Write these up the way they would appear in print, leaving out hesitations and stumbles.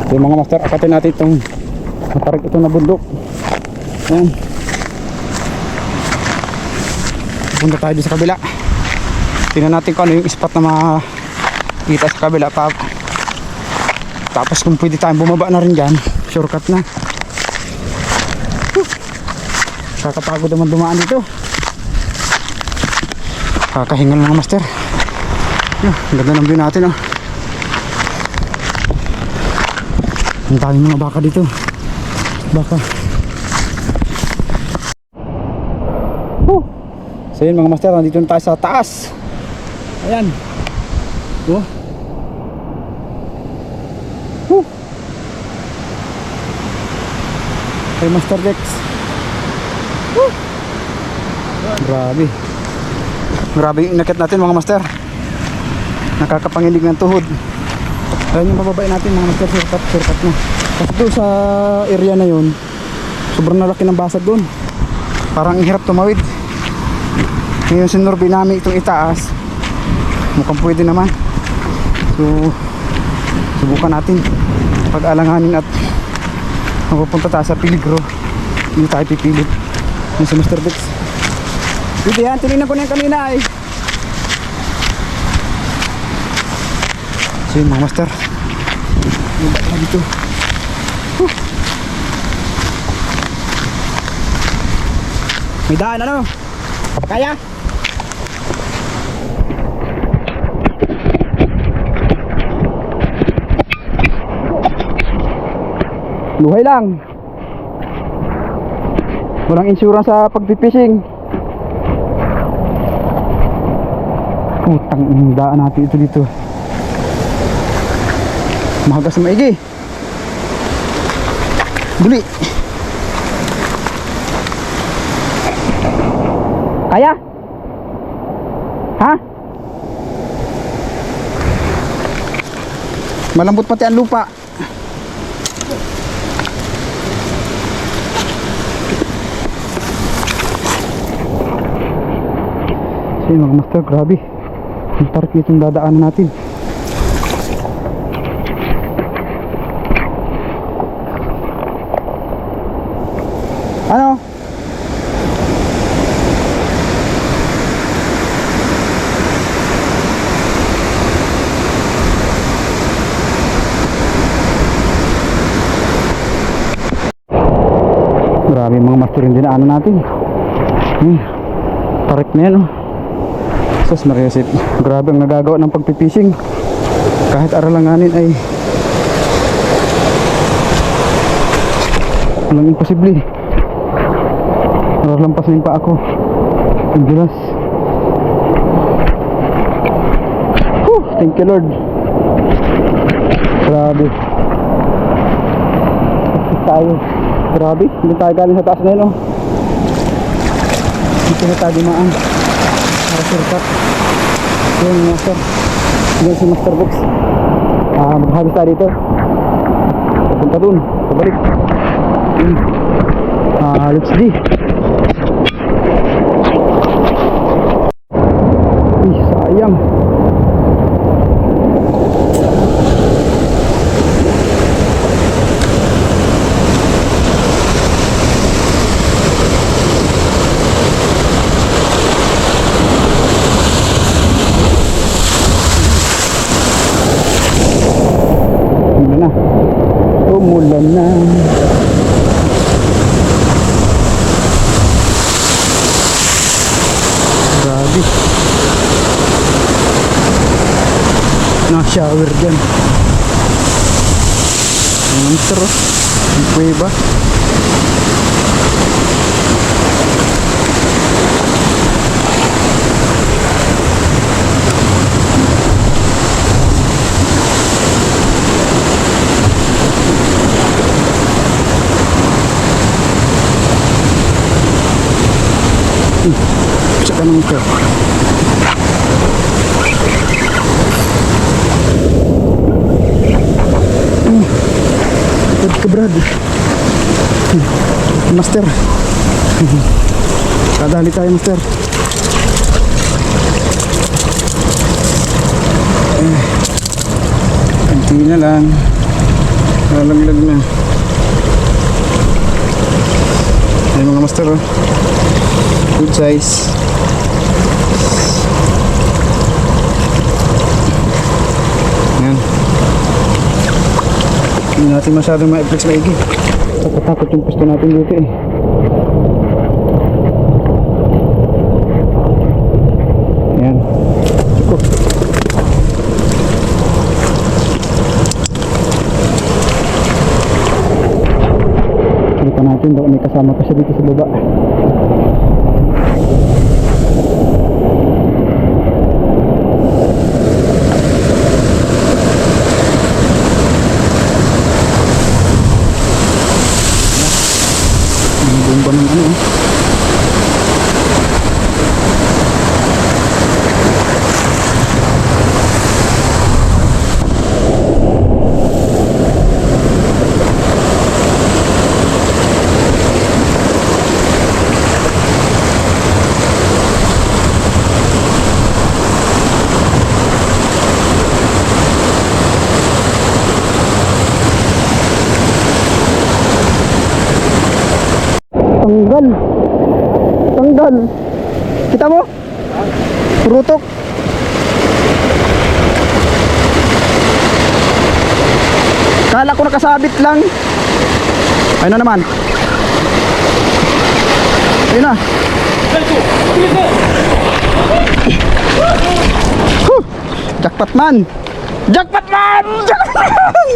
So mga master, akatin natin itong matarik ito na bundok. Ayan. Punta tayo sa kabila. Tingnan natin kung ano yung spot na makita sa kabila pa. Tapos kung pwede tayong bumaba na rin dyan, shortcut na. Kakapagod naman dumaan dito. Kakahingal mga master. Ang ganda ng view natin, oh. Ang daming mga baka dito. Baka. So yun mga master, nandito na tayo sa taas. Ayan. Kay Master Dex. Grabe. Grabe yung inakit natin mga master. Nakakapanginig ng tuhod. Ayan yung bababay natin mga master. Shortcut na. Kasi doon sa area na yun, sobrang nalaki ng basag doon. Parang hirap tumawid. Ngayon sinurvey namin itong itaas. Mukhang pwede naman. So subukan natin pag-alanganin at mapupunta tayo sa peligro. Hindi tayo pipilit. Yung si Mr. Dex. Pwede yan, tinignan ko na yung kanina eh. So yun mga master, baba na dito. May daan ano? Kaya? Buhay lang. Walang insurance sa pagpipishing. Putang daan natin ito dito. Mahagas na maigi. Buli. Kaya? Ha? Malambot pati ang lupa. So yun mga master, grabe. Ang tarik itong dadaanan natin. Ano? Grabe mga master yung dinaanan natin. Tarik na yan, oh. Sus Mariasit, grabe ang nagagawa ng pagpipishing. Kahit aralanganin ay walang imposible. Naralampas na yung pa ako. Ang dulas. Thank you Lord. Grabe. Tapos tayo. Grabe, hindi tayo galing sa taas na yun, oh. Dito na tayo dumaan. Para shortcut. Yun yung master. Yun si Master Box. Maghabis tayo dito. Punta dun. Pabalik. Let's see. Sayang. Umulan na. Grabe. Na-shower dyan. Ang monster, oh. Ang kuweba. Saka nung ka. Ikot ka Brad. Master. Kadali tayo master. Kanti na lang. Nalaglag na. Ayan mga master, oh. Good size. Ayan. Hindi natin masyadong ma-flex maigi. Takot yung pusto natin dito eh. Ayan. Cukup. Kita natin baka may kasama pa siya dito sa baba. Bomba ng ano eh. Tanggal. Tanggal. Kita mo? Turutok. Kala ko nakasabit lang. Ayun na naman. Ayun na. Huh. Jackpot man. Jackpot man. Jackpot man.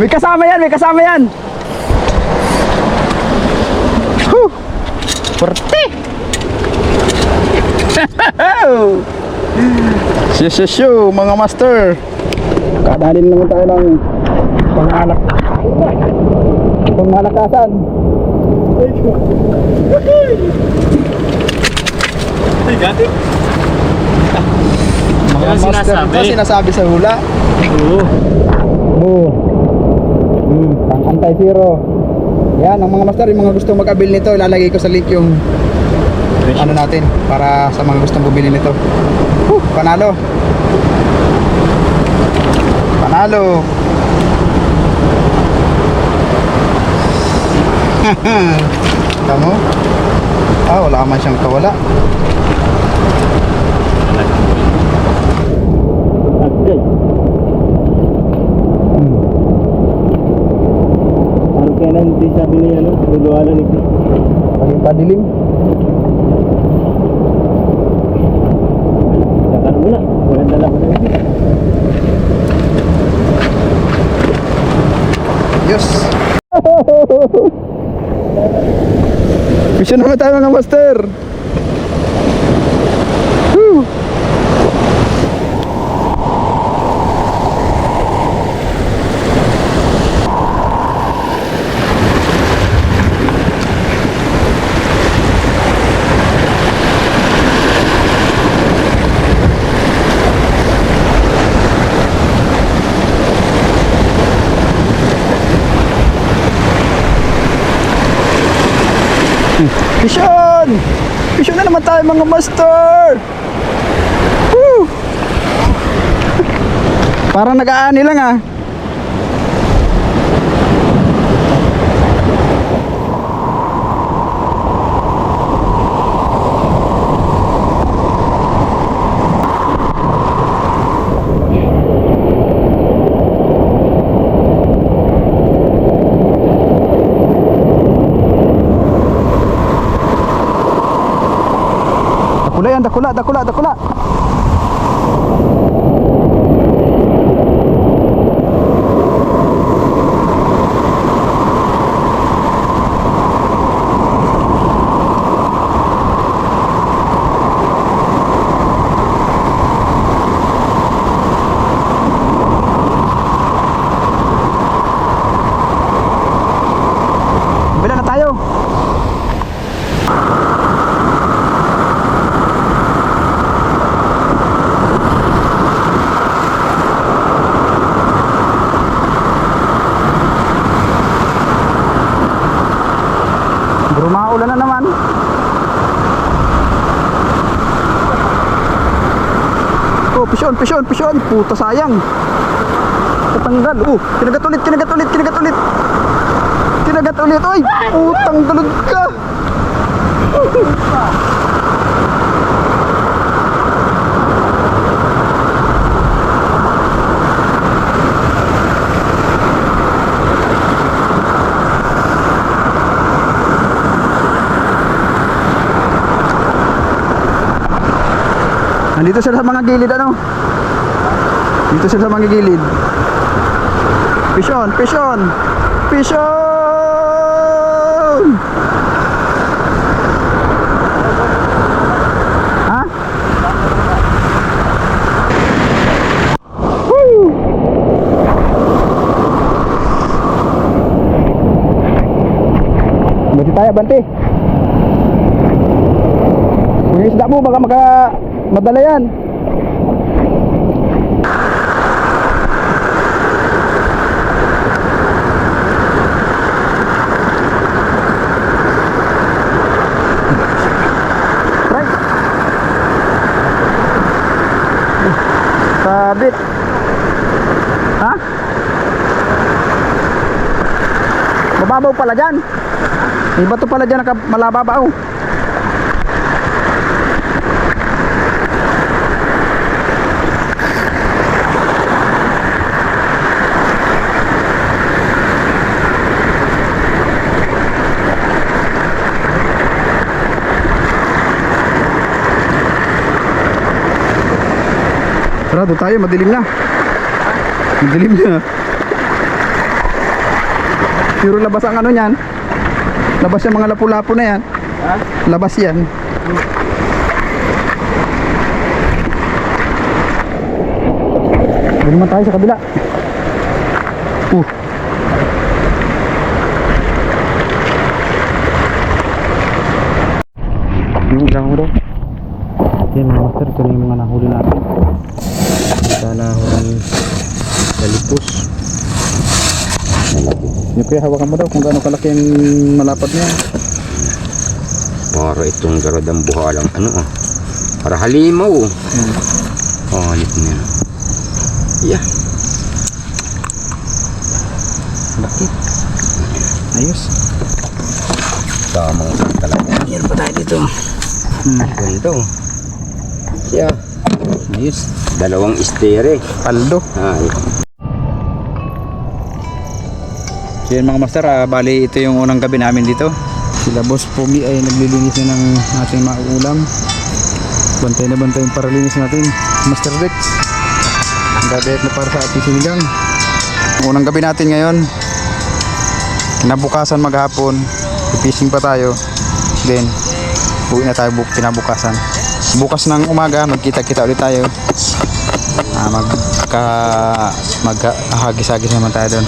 May kasama yan, may kasama yan. Perte. Shoo mga master. Kadalin naman tayo ng pangmalakasan. Mga master, ito sinasabi sa hula. Oo. Pang anti-zero. Yan, ang mga master, yung mga gusto mag-abil nito, ilalagay ko sa link yung ano natin, para sa mga gustong bumili nito. Panalo. Panalo. Tamo? Ah, wala man siyang kawala. Kailan di sabi niya ano, luluwalan ito. Paging padilim. Saka muna, walang dala ko na ito. Yes. Mission naman tayo mga master. Woo. Mission! Mission na naman tayo mga master! Woo! Parang nag-aani lang ah. Dakula yan, dakula. Bila na tayo. Maulan na naman. Oh, pisyon. Puta sayang. Tatanggal. Kinagat ulit, kinagat ulit, kinagat ulit. Kinagat ulit, oy. Tanggalod ka. Nandito sila sa mga gilid, ano? Dito sila sa mga gilid. Fish on, fish on. Fish on. Ha? Woo! Banti tayo, banti. Kung yung isda mo, baka madala yan. Right. Sabit. Ha? Mababaw pala dyan. May bato pala dyan malababaw. Sarado tayo, madilim na. Madilim na. Puro labas ang ano niyan. Labas yung mga lapu-lapu na yan. Labas yan. Doon naman tayo sa kabila. Yung ilang mo daw. Yan mga master, ito na yung mga nahuli natin. Sana huli dalipos. Yung kaya hawakan mo daw kung gaano kalaki yung malapad niya. Para itong garadang buhalang ano para halimaw. Halit niya. Yeah. Laki. Ayos. Tamang talaga. Yan pa tayo dito. Ganito. Yeah. Ayos. Dalawang istere. Paldo. So yan mga master, bali ito yung unang gabi namin dito. Sila Boss Pogi ay naglilinis na ng ating mauulam. Bantay na bantay yung paralinis natin. Master Rex, gagayat na para sa ating sinigang. Unang gabi natin ngayon. Kinabukasan maghapon, fishing pa tayo. Then uwi na tayo kinabukasan. Bukas ng umaga magkita-kita ulit tayo. Maghagis-hagis naman tayo doon.